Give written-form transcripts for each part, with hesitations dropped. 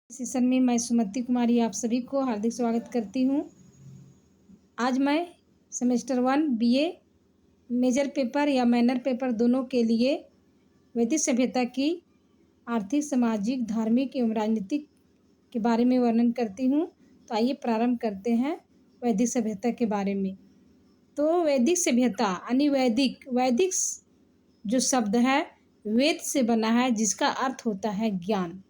Session में मैं सुमति कुमारी आप सभी को हार्दिक स्वागत करती हूँ। आज मैं सेमेस्टर 1 बीए मेजर पेपर या माइनर पेपर दोनों के लिए वैदिक सभ्यता की आर्थिक, सामाजिक, धार्मिक एवं राजनीतिक के बारे में वर्णन करती हूँ। तो आइए प्रारंभ करते हैं वैदिक सभ्यता के बारे में। तो वैदिक सभ्यता यानी वैदिक जो शब्द है वेद से बना है, जिसका अर्थ होता है ज्ञान।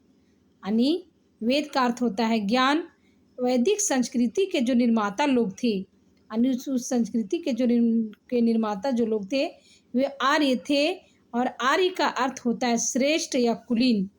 यानी वेद का अर्थ होता है ज्ञान। वैदिक संस्कृति के जो निर्माता लोग थे, यानी उस संस्कृति के जो निर्माता जो लोग थे वे आर्य थे, और आर्य का अर्थ होता है श्रेष्ठ या कुलीन।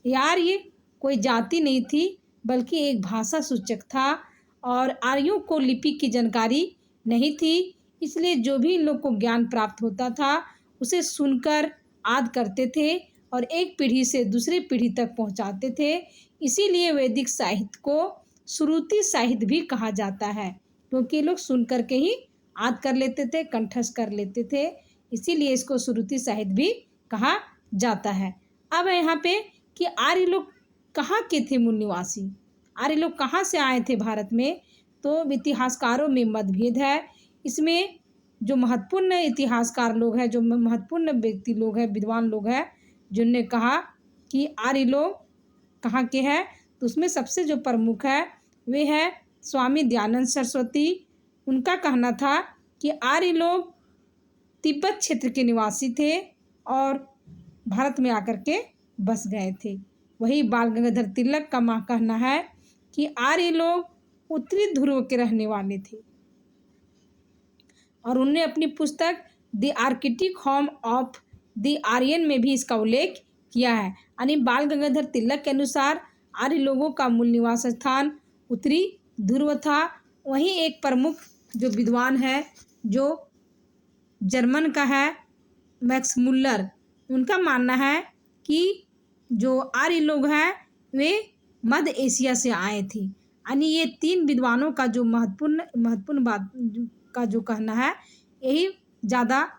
आर्य कोई जाति नहीं थी बल्कि एक भाषा सूचक था, और आर्यों को लिपि की जानकारी नहीं थी, इसलिए जो भी इन लोग को ज्ञान प्राप्त होता था उसे सुनकर आदर करते थे और एक पीढ़ी से दूसरी पीढ़ी तक पहुंचाते थे। इसीलिए वैदिक साहित्य को श्रुति साहित्य भी कहा जाता है, क्योंकि लोग सुन करके ही याद कर लेते थे, कंठस्थ कर लेते थे, इसीलिए इसको श्रुति साहित्य भी कहा जाता है। अब यहाँ पे कि आर्य लोग कहाँ के थे मूल निवासी, आर्य लोग कहाँ से आए थे भारत में, तो इतिहासकारों में मतभेद है। इसमें जो महत्वपूर्ण इतिहासकार लोग हैं, जो महत्वपूर्ण व्यक्ति लोग हैं, विद्वान लोग हैं, जिनने कहा कि आर्य लोग कहाँ के हैं, तो उसमें सबसे जो प्रमुख है वे है स्वामी दयानंद सरस्वती। उनका कहना था कि आर्य लोग तिब्बत क्षेत्र के निवासी थे और भारत में आकर के बस गए थे। वही बाल गंगाधर तिलक का कहना है कि आर्य लोग उत्तरी ध्रुव के रहने वाले थे, और उन्होंने अपनी पुस्तक the Arctic home of the Aryan में भी इसका उल्लेख किया है। यानी बाल गंगाधर तिलक के अनुसार आर्य लोगों का मूल निवास स्थान उत्तरी ध्रुव था। वहीं एक प्रमुख जो विद्वान है जो जर्मन का है मैक्स मुल्लर, उनका मानना है कि जो आर्य लोग हैं वे मध्य एशिया से आए थे। यानी ये तीन विद्वानों का जो महत्वपूर्ण बात का जो कहना है यही ज़्यादा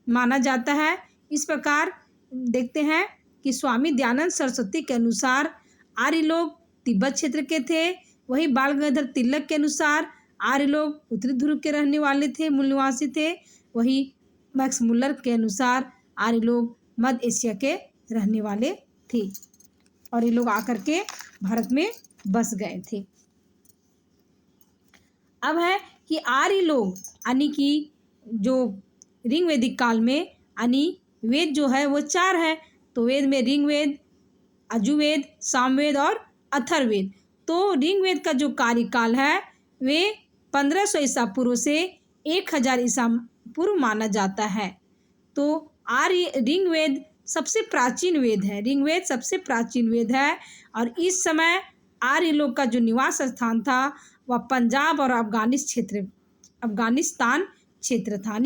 माना जाता है। इस प्रकार देखते हैं कि स्वामी दयानंद सरस्वती के अनुसार आर्य लोग तिब्बत क्षेत्र के थे, वही बाल गंगाधर तिलक के अनुसार आर्य लोग उत्तरी ध्रुव के रहने वाले थे, मूल निवासी थे, वही मैक्स मुल्लर के अनुसार आर्य लोग मध्य एशिया के रहने वाले थे, और ये लोग आकर के भारत में बस गए थे। अब है कि आर्य लोग यानी कि जो ऋग्वैदिक काल में यानी वेद जो है वो 4 है। तो वेद में ऋग्वेद, यजुर्वेद, सामवेद और अथर्ववेद। तो ऋग्वेद का जो कार्यकाल है वे 1500 ईसा पूर्व से 1000 ईसा पूर्व माना जाता है। तो ऋग्वेद सबसे प्राचीन वेद है, ऋग्वेद सबसे प्राचीन वेद है, और इस समय आर्य लोग का जो निवास स्थान था वह पंजाब और अफगानिस्तान क्षेत्र था।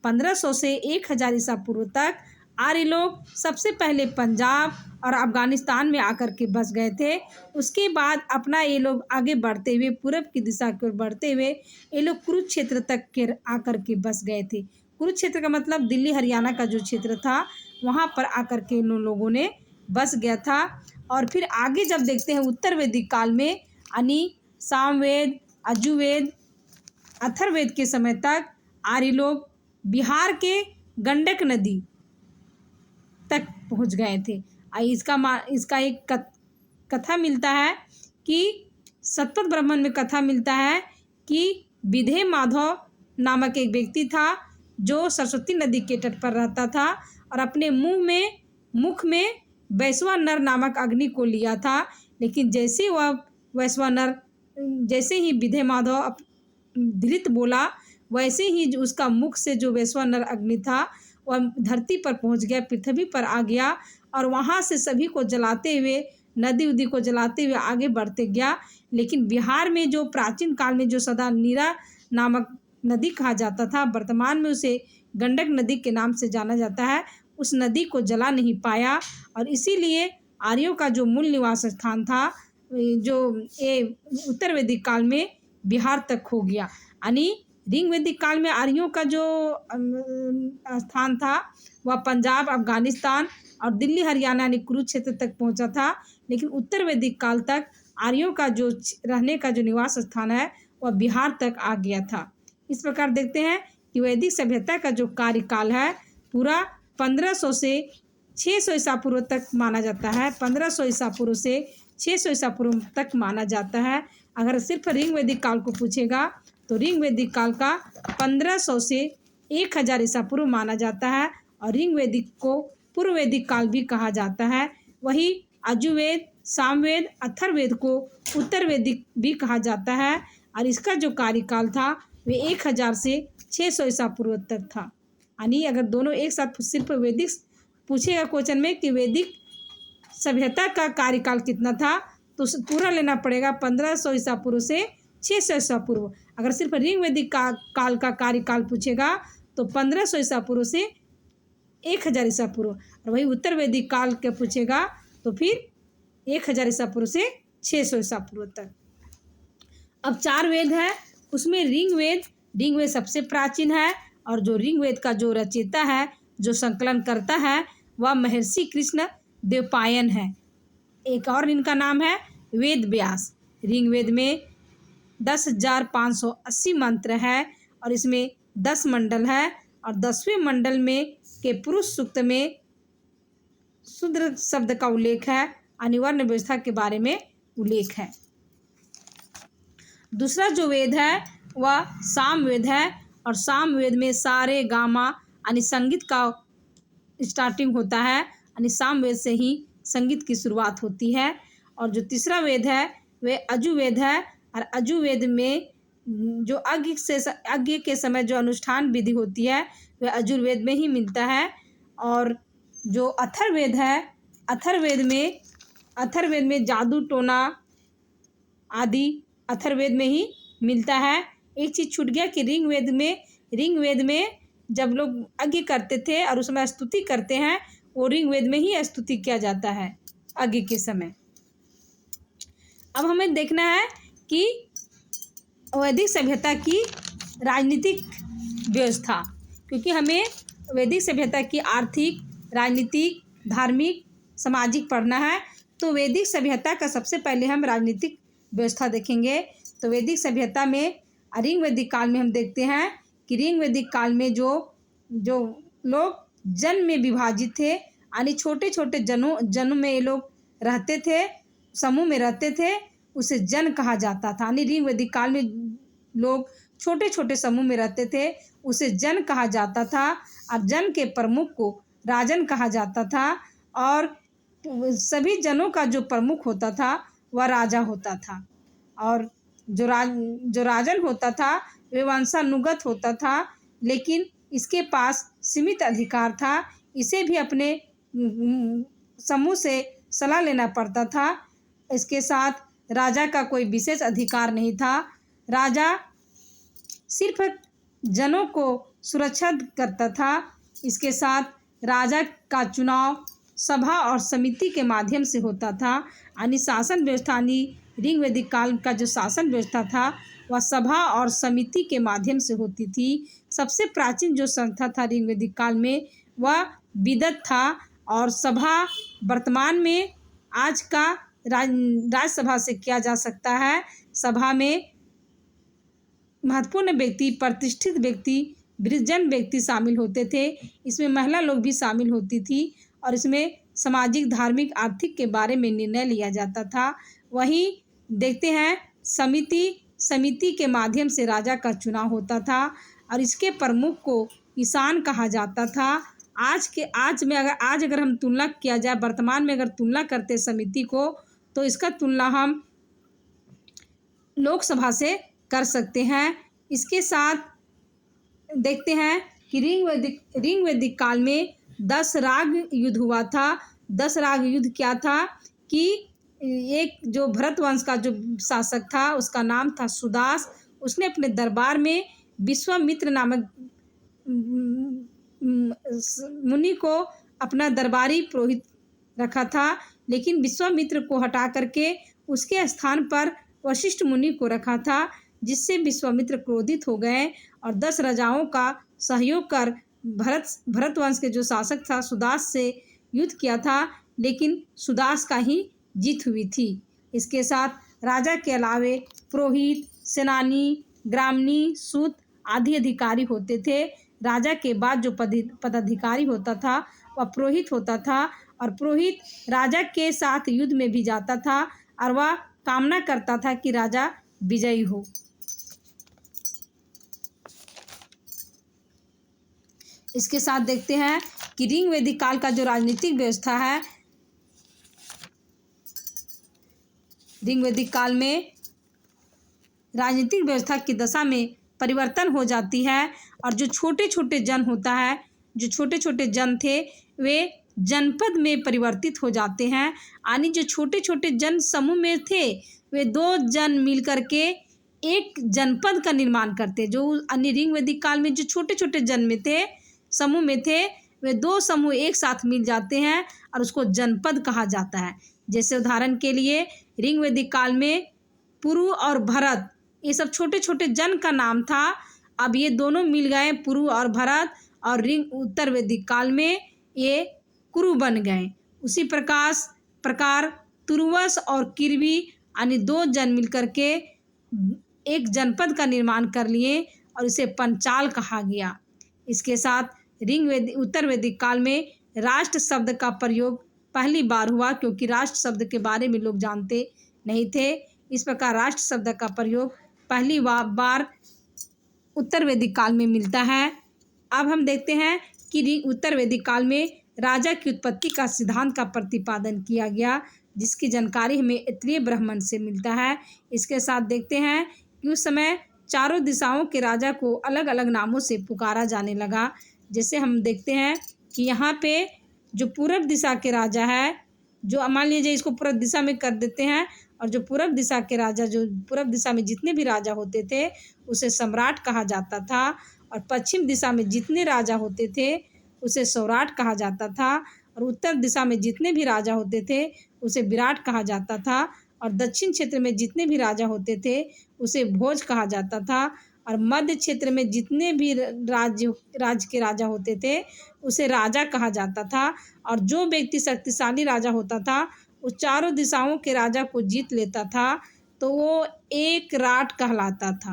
1500 से 1000 ईसा पूर्व तक आर्य लोग सबसे पहले पंजाब और अफगानिस्तान में आकर के बस गए थे। उसके बाद अपना ये लोग आगे बढ़ते हुए पूर्व की दिशा की ओर बढ़ते हुए ये लोग कुरुक्षेत्र तक के आकर के बस गए थे। कुरुक्षेत्र का मतलब दिल्ली हरियाणा का जो क्षेत्र था वहाँ पर आकर के इन लोगों ने बस गया था। और फिर आगे जब देखते हैं उत्तर वैदिक काल में यानी सामवेद, यजुर्वेद, अथर्ववेद के समय तक आर्य लोग बिहार के गंडक नदी तक पहुंच गए थे। इसका एक कथा मिलता है कि सतपथ ब्राह्मण में कथा मिलता है कि विधे माधव नामक एक व्यक्ति था जो सरस्वती नदी के तट पर रहता था, और अपने मुख में वैश्वानर नामक अग्नि को लिया था। लेकिन जैसे वह वैश्वानर, जैसे ही विधे माधव धृत बोला, वैसे ही उसका मुख से जो वैश्वानर अग्नि था वह धरती पर पहुंच गया, पृथ्वी पर आ गया, और वहां से सभी को जलाते हुए, नदी उदी को जलाते हुए आगे बढ़ते गया। लेकिन बिहार में जो प्राचीन काल में जो सदा नीरा नामक नदी कहा जाता था, वर्तमान में उसे गंडक नदी के नाम से जाना जाता है, उस नदी को जला नहीं पाया, और इसीलिए आर्यों का जो मूल निवास स्थान था जो ये उत्तर वैदिक काल में बिहार तक हो गया। यानी ऋग्वैदिक काल में आर्यों का जो स्थान था वह पंजाब, अफगानिस्तान और दिल्ली, हरियाणा यानी कुरुक्षेत्र तक पहुंचा था। लेकिन उत्तर वैदिक काल तक आर्यों का जो रहने का जो निवास स्थान है वह बिहार तक आ गया था। इस प्रकार देखते हैं कि वैदिक सभ्यता का जो कार्यकाल है पूरा 1500 से 600 ईसा पूर्व तक माना जाता है। 1500 ईसा पूर्व से 600 ईसा पूर्व तक माना जाता है। अगर सिर्फ ऋग वैदिक काल को पूछेगा तो ऋग वैदिक काल का 1500 से 1000 ईसा पूर्व माना जाता है और ऋग वैदिक को पूर्व वैदिक काल भी कहा जाता है। वही यजुर्वेद, सामवेद, अथर्ववेद को उत्तर वैदिक भी कहा जाता है और इसका जो कार्यकाल था वे 1000 से 600 ईसा पूर्व तक था। यानी अगर दोनों एक साथ सिर्फ वैदिक पूछेगा क्वेश्चन में कि वैदिक सभ्यता का कार्यकाल कितना था तो पूरा लेना पड़ेगा 1500 ईसा पूर्व से 600 ईसा पूर्व। अगर सिर्फ ऋग वैदिक काल का कार्यकाल पूछेगा तो 1500 ईसा पूर्व से 1000 ईसा पूर्व, और वही उत्तर वैदिक काल के पूछेगा तो फिर 1000 ईसा पूर्व से 600 ईसा पूर्व तक। अब 4 वेद है, उसमें ऋग्वेद सबसे प्राचीन है और जो ऋग्वेद का जो रचयिता है, जो संकलन करता है वह महर्षि कृष्ण द्वैपायन है। एक और इनका नाम है वेद व्यास। ऋग्वेद में 10,580 मंत्र है और इसमें 10 मंडल है और 10वें मंडल में के पुरुष सूक्त में शूद्र शब्द का उल्लेख है, अनिवार्य व्यवस्था के बारे में उल्लेख है। दूसरा जो वेद है वह सामवेद है और सामवेद में सारे गामा यानी संगीत का स्टार्टिंग होता है, यानी सामवेद से ही संगीत की शुरुआत होती है। और जो तीसरा वेद है वह यजुर्वेद है और यजुर्वेद में जो यज्ञ के समय जो अनुष्ठान विधि होती है वह यजुर्वेद में ही मिलता है। और जो अथर्ववेद है, अथर्ववेद में जादू टोना आदि अथर्ववेद में ही मिलता है। एक चीज़ छूट गया कि ऋग्वेद में जब लोग यज्ञ करते थे और उसमें स्तुति करते हैं वो ऋग्वेद में ही स्तुति किया जाता है यज्ञ के समय। अब हमें देखना है कि वैदिक सभ्यता की राजनीतिक व्यवस्था, क्योंकि हमें वैदिक सभ्यता की आर्थिक, राजनीतिक, धार्मिक, सामाजिक पढ़ना है। तो वैदिक सभ्यता का सबसे पहले हम राजनीतिक व्यवस्था देखेंगे। तो वैदिक सभ्यता में ऋग वैदिक काल में हम देखते हैं कि ऋग वैदिक काल में जो लोग जन में विभाजित थे, यानी छोटे छोटे जनों में ये लोग रहते थे, समूह में रहते थे, उसे जन कहा जाता था। यानी ऋग वैदिक काल में लोग छोटे छोटे समूह में रहते थे, उसे जन कहा जाता था और जन के प्रमुख को राजन कहा जाता था और सभी जनों का जो प्रमुख होता था वह राजा होता था। और जो राजन होता था वह वंशानुगत होता था, लेकिन इसके पास सीमित अधिकार था। इसे भी अपने समूह से सलाह लेना पड़ता था। इसके साथ राजा का कोई विशेष अधिकार नहीं था। राजा सिर्फ जनों को सुरक्षा करता था। इसके साथ राजा का चुनाव सभा और समिति के माध्यम से होता था। यानी शासन व्यवस्था, ऋग वैदिक काल का जो शासन व्यवस्था था वह सभा और समिति के माध्यम से होती थी। सबसे प्राचीन जो संस्था था ऋग वैदिक काल में वह विदत था और सभा वर्तमान में आज का राज्यसभा से किया जा सकता है। सभा में महत्वपूर्ण व्यक्ति, प्रतिष्ठित व्यक्ति, वृद्धजन व्यक्ति शामिल होते थे। इसमें महिला लोग भी शामिल होती थी और इसमें सामाजिक, धार्मिक, आर्थिक के बारे में निर्णय लिया जाता था। वहीं देखते हैं समिति के माध्यम से राजा का चुनाव होता था और इसके प्रमुख को ईशान कहा जाता था। आज अगर हम तुलना किया जाए, वर्तमान में अगर तुलना करते समिति को, तो इसका तुलना हम लोकसभा से कर सकते हैं। इसके साथ देखते हैं कि ऋग वैदिक काल में 10 राग युद्ध हुआ था। 10 राग युद्ध क्या था कि एक जो भरत वंश का जो शासक था उसका नाम था सुदास। उसने अपने दरबार में विश्वामित्र नामक मुनि को अपना दरबारी पुरोहित रखा था, लेकिन विश्वामित्र को हटा करके उसके स्थान पर वशिष्ठ मुनि को रखा था, जिससे विश्वामित्र क्रोधित हो गए और 10 राजाओं का सहयोग कर भरतवंश के जो शासक था सुदास से युद्ध किया था, लेकिन सुदास का ही जीत हुई थी। इसके साथ राजा के अलावे पुरोहित, सेनानी, ग्रामणी, सूत आदि अधिकारी होते थे। राजा के बाद जो पदाधिकारी होता था वह पुरोहित होता था, और पुरोहित राजा के साथ युद्ध में भी जाता था और वह कामना करता था कि राजा विजयी हो। इसके साथ देखते हैं कि ऋग वैदिक काल का जो राजनीतिक व्यवस्था है, ऋग वैदिक काल में राजनीतिक व्यवस्था की दशा में परिवर्तन हो जाती है, और जो छोटे छोटे जन होता है, जो छोटे छोटे जन थे वे जनपद में परिवर्तित हो जाते हैं। यानी जो छोटे छोटे जन समूह में थे वे 2 जन मिलकर के एक जनपद का निर्माण करते। जो अन्य ऋग वैदिक काल में जो छोटे छोटे जन में थे, समूह में थे, वे 2 समूह एक साथ मिल जाते हैं और उसको जनपद कहा जाता है। जैसे उदाहरण के लिए ऋग वैदिक काल में पुरु और भरत, ये सब छोटे छोटे जन का नाम था। अब ये दोनों मिल गए, पुरु और भरत, और ऋग उत्तर वैदिक काल में ये कुरु बन गए। उसी प्रकार तुर्वस और किरवी यानी 2 जन मिलकर के एक जनपद का निर्माण कर लिए और इसे पंचाल कहा गया। इसके साथ उत्तर वैदिक काल में राष्ट्र शब्द का प्रयोग पहली बार हुआ, क्योंकि राष्ट्र शब्द के बारे में लोग जानते नहीं थे। इस प्रकार राष्ट्र शब्द का प्रयोग पहली बार उत्तर वैदिक काल में मिलता है। अब हम देखते हैं कि उत्तर वैदिक काल में राजा की उत्पत्ति का सिद्धांत का प्रतिपादन किया गया, जिसकी जानकारी हमें ऐत्रेय ब्राह्मण से मिलता है। इसके साथ देखते हैं कि उस समय चारों दिशाओं के राजा को अलग अलग नामों से पुकारा जाने लगा। जैसे हम देखते हैं कि यहाँ पे जो पूर्व दिशा के राजा है, जो मान लीजिए इसको पूर्व दिशा में कर देते हैं, और जो पूर्व दिशा के राजा, जो पूर्व दिशा में जितने भी राजा होते थे उसे सम्राट कहा जाता था, और पश्चिम दिशा में जितने राजा होते थे उसे सौराठ कहा जाता था, और उत्तर दिशा में जितने भी राजा होते थे उसे विराट कहा जाता था, और दक्षिण क्षेत्र में जितने भी राजा होते थे उसे भोज कहा जाता था, और मध्य क्षेत्र में जितने भी राज्य के राजा होते थे उसे राजा कहा जाता था। और जो व्यक्ति शक्तिशाली राजा होता था उस चारों दिशाओं के राजा को जीत लेता था तो वो एक राट कहलाता था।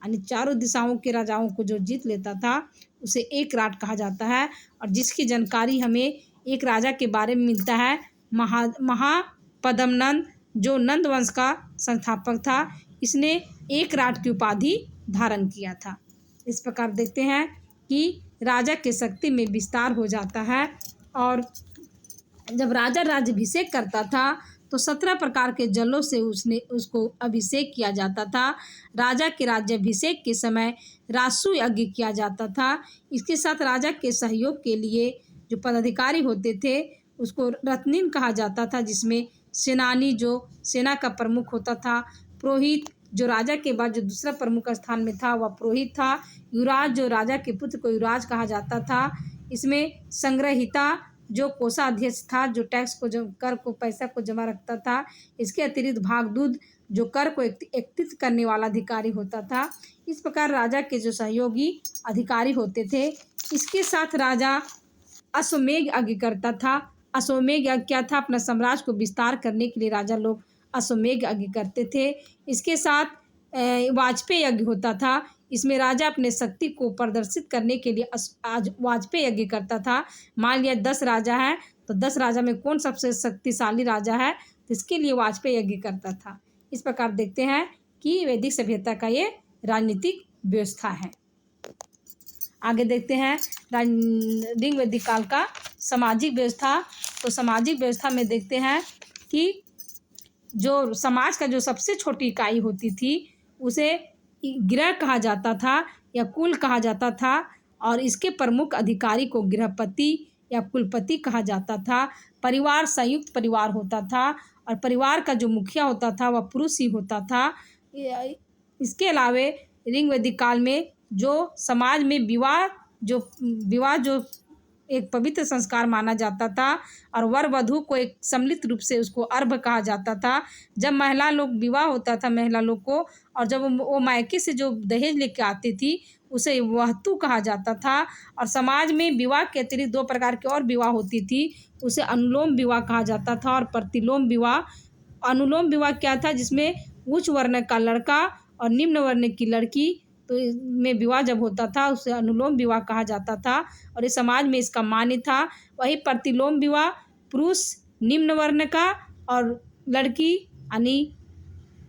यानी चारों दिशाओं के राजाओं को जो जीत लेता था उसे एक राट कहा जाता है। और जिसकी जानकारी हमें एक राजा के बारे में मिलता है, महापद्मनंद, जो नंद वंश का संस्थापक था, इसने एक राट की उपाधि धारण किया था। इस प्रकार देखते हैं कि राजा के शक्ति में विस्तार हो जाता है। और जब राजा राज्याभिषेक करता था तो 17 प्रकार के जलों से उसको अभिषेक किया जाता था। राजा के राज्याभिषेक के समय रासु यज्ञ किया जाता था। इसके साथ राजा के सहयोग के लिए जो पदाधिकारी होते थे उसको रत्निन कहा जाता था, जिसमें सेनानी जो सेना का प्रमुख होता था, पुरोहित जो राजा के बाद जो दूसरा प्रमुख स्थान में था वह पुरोहित था, युवराज जो राजा के पुत्र को युवराज कहा जाता था। इसमें संग्रहिता जो कोषाध्यक्ष था, जो टैक्स को, जो कर को, पैसा को जमा रखता था। इसके अतिरिक्त भागदूत जो कर को एकत्रित करने वाला अधिकारी होता था। इस प्रकार राजा के जो सहयोगी अधिकारी होते थे। इसके साथ राजा अश्वमेध यज्ञ करता था। अश्वमेध यज्ञ क्या था? अपना साम्राज्य को विस्तार करने के लिए राजा लोग अश्वमेध यज्ञ करते थे। इसके साथ वाजपेय यज्ञ होता था। इसमें राजा अपने शक्ति को प्रदर्शित करने के लिए आज वाजपेय यज्ञ करता था। मान लिया 10 राजा हैं तो 10 राजा में कौन सबसे शक्तिशाली राजा है, तो इसके लिए वाजपेय यज्ञ करता था। इस प्रकार देखते हैं कि वैदिक सभ्यता का ये राजनीतिक व्यवस्था है। आगे देखते हैं ऋग वैदिक काल का सामाजिक व्यवस्था। तो सामाजिक व्यवस्था में देखते हैं कि जो समाज का जो सबसे छोटी इकाई होती थी उसे गृह कहा जाता था या कुल कहा जाता था, और इसके प्रमुख अधिकारी को गृहपति या कुलपति कहा जाता था। परिवार संयुक्त परिवार होता था और परिवार का जो मुखिया होता था वह पुरुष ही होता था। इसके अलावे ऋग वैदिक काल में जो समाज में विवाह जो एक पवित्र संस्कार माना जाता था, और वर वधू को एक सम्मिलित रूप से उसको अर्भ कहा जाता था। जब महिला लोग विवाह होता था महिला लोग को, और जब वो मायके से जो दहेज लेके आती थी उसे वहतु कहा जाता था। और समाज में विवाह के अतिरिक्त 2 प्रकार की और विवाह होती थी, उसे अनुलोम विवाह कहा जाता था और प्रतिलोम विवाह। अनुलोम विवाह क्या था, जिसमें उच्च वर्ण का लड़का और निम्न वर्ण की लड़की तो में विवाह जब होता था उसे अनुलोम विवाह कहा जाता था और ये समाज में इसका मान्य था। वही प्रतिलोम विवाह पुरुष निम्न वर्ण का और लड़की यानी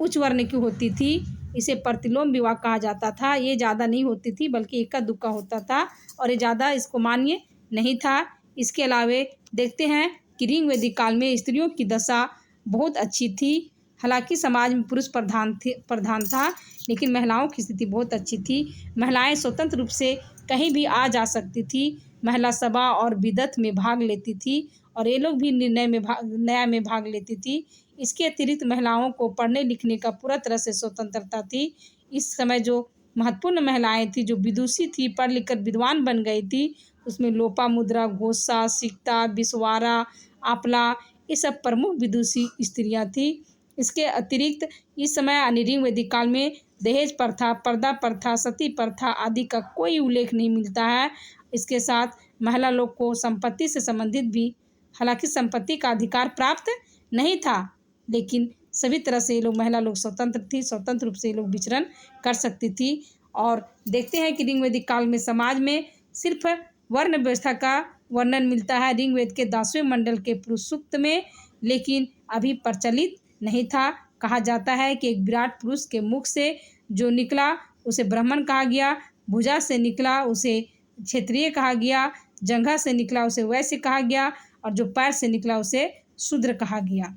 उच्च वर्ण की होती थी, इसे प्रतिलोम विवाह कहा जाता था। ये ज़्यादा नहीं होती थी बल्कि इक्का दुक्का होता था और ये ज़्यादा इसको मान्य नहीं था। इसके अलावे देखते हैं कि ऋग वैदिक काल में स्त्रियों की दशा बहुत अच्छी थी। हालांकि समाज में पुरुष प्रधान था, लेकिन महिलाओं की स्थिति बहुत अच्छी थी। महिलाएं स्वतंत्र रूप से कहीं भी आ जा सकती थी, महिला सभा और विदत में भाग लेती थी और ये लोग भी न्याय में भाग लेती थी। इसके अतिरिक्त महिलाओं को पढ़ने लिखने का पूरा तरह से स्वतंत्रता थी। इस समय जो महत्वपूर्ण महिलाएं थी, जो विदुषी थी, पढ़ लिख कर विद्वान बन गई थी, उसमें लोपामुद्रा, घोषा, सिकता, बिस्वारा, आपला, ये सब प्रमुख विदुषी स्त्रियां थी। इसके अतिरिक्त इस समय यानी ऋग वैदिक काल में दहेज प्रथा, पर्दा प्रथा, सती प्रथा आदि का कोई उल्लेख नहीं मिलता है। इसके साथ महिला लोग को संपत्ति से संबंधित भी, हालांकि संपत्ति का अधिकार प्राप्त नहीं था, लेकिन सभी तरह से ये लोग महिला लोग स्वतंत्र थी, स्वतंत्र रूप से ये लोग विचरण कर सकती थी। और देखते हैं कि ऋग वैदिक काल में समाज में सिर्फ वर्ण व्यवस्था का वर्णन मिलता है ऋग्वेद के 10वें मंडल के पुरुष सूक्त में, लेकिन अभी प्रचलित नहीं था। कहा जाता है कि एक विराट पुरुष के मुख से जो निकला उसे ब्राह्मण कहा गया, भुजा से निकला उसे क्षत्रिय कहा गया, जंघा से निकला उसे वैश्य कहा गया और जो पैर से निकला उसे शूद्र कहा गया।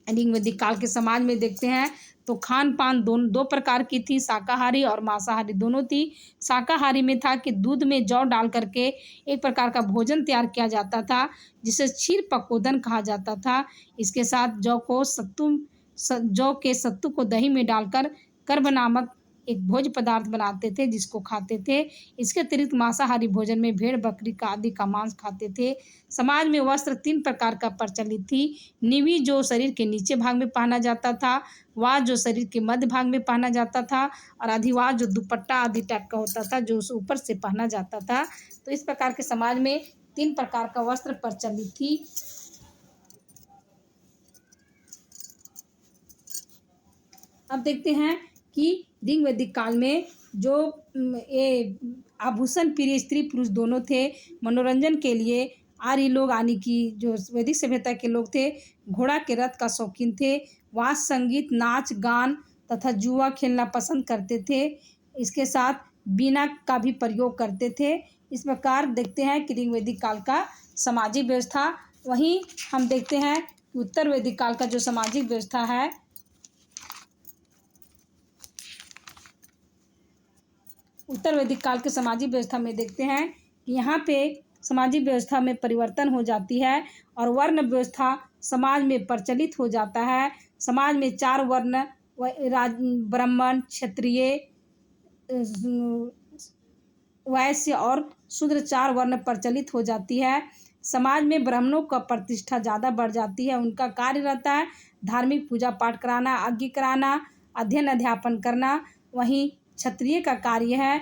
ऋग वैदिक काल के समाज में देखते हैं तो खान पान दो प्रकार की थी, शाकाहारी और मांसाहारी दोनों थी। शाकाहारी में था कि दूध में जौ डाल करके एक प्रकार का भोजन तैयार किया जाता था जिसे क्षीर पकोदन कहा जाता था। इसके साथ जौ के सत्तू को दही में डालकर कर्ब नामक एक भोज्य पदार्थ बनाते थे जिसको खाते थे। इसके अतिरिक्त मांसाहारी भोजन में भेड़ बकरी का आदि का मांस खाते थे। समाज में वस्त्र 3 प्रकार का प्रचलित थी। नीवी जो शरीर के नीचे भाग में पहना जाता था, वाज जो शरीर के मध्य भाग में पहना जाता था और अधिवास जो दुपट्टा आदि टाइप का होता था जो उस ऊपर से पहना जाता था। तो इस प्रकार के समाज में 3 प्रकार का वस्त्र प्रचलित थी। अब देखते हैं कि ऋग वैदिक काल में जो ये आभूषण प्रिय स्त्री पुरुष दोनों थे, मनोरंजन के लिए आर्य लोग यानी कि जो वैदिक सभ्यता के लोग थे, घोड़ा के रथ का शौकीन थे, वाद्य संगीत, नाच गान तथा जुआ खेलना पसंद करते थे। इसके साथ बीना का भी प्रयोग करते थे। इस प्रकार देखते हैं कि ऋग वैदिक काल का सामाजिक व्यवस्था। वहीं हम देखते हैं कि उत्तर वैदिक काल का जो सामाजिक व्यवस्था है, उत्तर वैदिक काल के सामाजिक व्यवस्था में देखते हैं कि यहाँ पे सामाजिक व्यवस्था में परिवर्तन हो जाती है और वर्ण व्यवस्था समाज में प्रचलित हो जाता है। समाज में 4 वर्ण ब्राह्मण, क्षत्रिय, वैश्य और शूद्र 4 वर्ण प्रचलित हो जाती है। समाज में ब्राह्मणों का प्रतिष्ठा ज़्यादा बढ़ जाती है। उनका कार्य रहता है धार्मिक पूजा पाठ कराना, आज्ञा कराना, अध्ययन अध्यापन करना। वहीं क्षत्रिय का कार्य है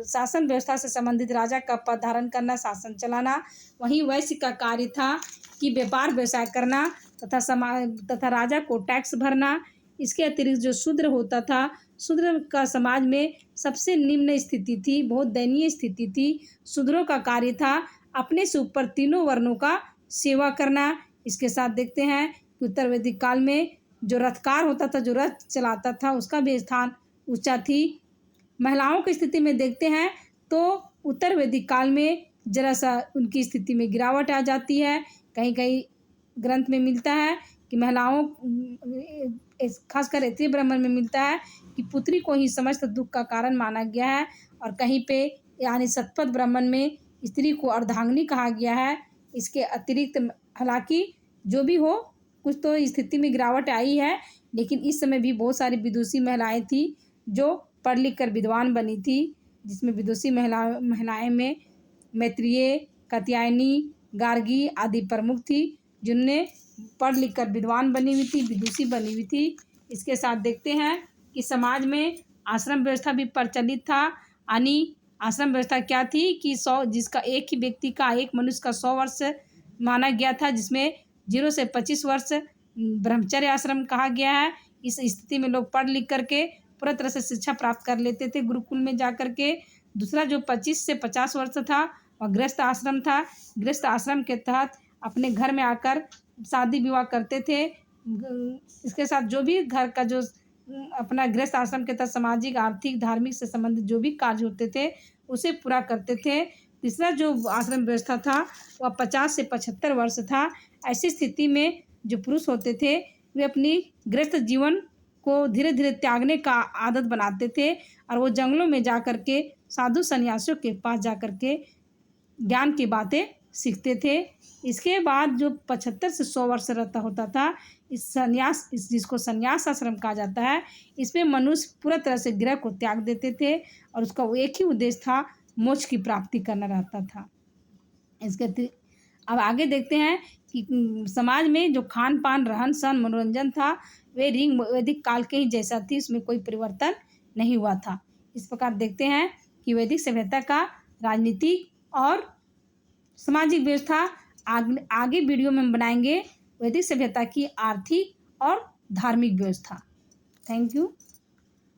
शासन व्यवस्था से संबंधित राजा का पद धारण करना, शासन चलाना। वहीं वैश्य का कार्य था कि व्यापार व्यवसाय करना तथा राजा को टैक्स भरना। इसके अतिरिक्त जो शूद्र होता था, शूद्र का समाज में सबसे निम्न स्थिति थी, बहुत दयनीय स्थिति थी। शूद्रों का कार्य था अपने से ऊपर 3 वर्णों का सेवा करना। इसके साथ देखते हैं कि उत्तर वैदिक काल में जो रथकार होता था, जो रथ चलाता था, उसका भी स्थान ऊंचा थी। महिलाओं की स्थिति में देखते हैं तो उत्तर वैदिक काल में जरा सा उनकी स्थिति में गिरावट आ जाती है। कहीं कहीं ग्रंथ में मिलता है कि महिलाओं, खासकर ऐत्रेय ब्राह्मण में मिलता है कि पुत्री को ही समस्त दुख का कारण माना गया है और कहीं पे यानी शतपथ ब्राह्मण में स्त्री को अर्धांगिनी कहा गया है। इसके अतिरिक्त हालांकि जो भी हो, कुछ तो स्थिति में गिरावट आई है, लेकिन इस समय भी बहुत सारी विदुषी महिलाएं थी जो पढ़ लिख कर विद्वान बनी थी, जिसमें विदुषी महिलाएं में मैत्रेयी, कात्यायनी, गार्गी आदि प्रमुख थी, जिनने पढ़ लिख कर विद्वान बनी हुई थी, विदुषी बनी हुई थी। इसके साथ देखते हैं कि समाज में आश्रम व्यवस्था भी प्रचलित था। यानी आश्रम व्यवस्था क्या थी कि 100 जिसका एक ही व्यक्ति का, एक मनुष्य का 100 वर्ष माना गया था, जिसमें 0 से 25 वर्ष ब्रह्मचर्य आश्रम कहा गया है। इस स्थिति में लोग पढ़ लिख करके पूरा तरह से शिक्षा प्राप्त कर लेते थे गुरुकुल में जा कर के। दूसरा जो 25 से 50 वर्ष था वह गृहस्थ आश्रम था। गृहस्थ आश्रम के तहत अपने घर में आकर शादी विवाह करते थे। इसके साथ जो भी घर का जो अपना गृहस्थ आश्रम के तहत सामाजिक, आर्थिक, धार्मिक से संबंधित जो भी कार्य होते थे उसे पूरा करते थे। तीसरा जो आश्रम व्यवस्था था वह 50 से 75 वर्ष था। ऐसी स्थिति में जो पुरुष होते थे वे अपनी गृहस्थ जीवन को धीरे धीरे त्यागने का आदत बनाते थे और वो जंगलों में जा कर के साधु सन्यासियों के पास जा कर के ज्ञान की बातें सीखते थे। इसके बाद जो 75 से 100 वर्ष रहता होता था, इस जिसको संन्यास आश्रम कहा जाता है, इसमें मनुष्य पूरा तरह से गृह को त्याग देते थे और उसका वो एक ही उद्देश्य था, मोक्ष की प्राप्ति करना रहता था। इसके अब आगे देखते हैं कि समाज में जो खान पान, रहन सहन, मनोरंजन था वे वैदिक काल के ही जैसा थी, उसमें कोई परिवर्तन नहीं हुआ था। इस प्रकार देखते हैं कि वैदिक सभ्यता का राजनीतिक और सामाजिक व्यवस्था आगे वीडियो में हम बनाएंगे। वैदिक सभ्यता की आर्थिक और धार्मिक व्यवस्था। Thank you.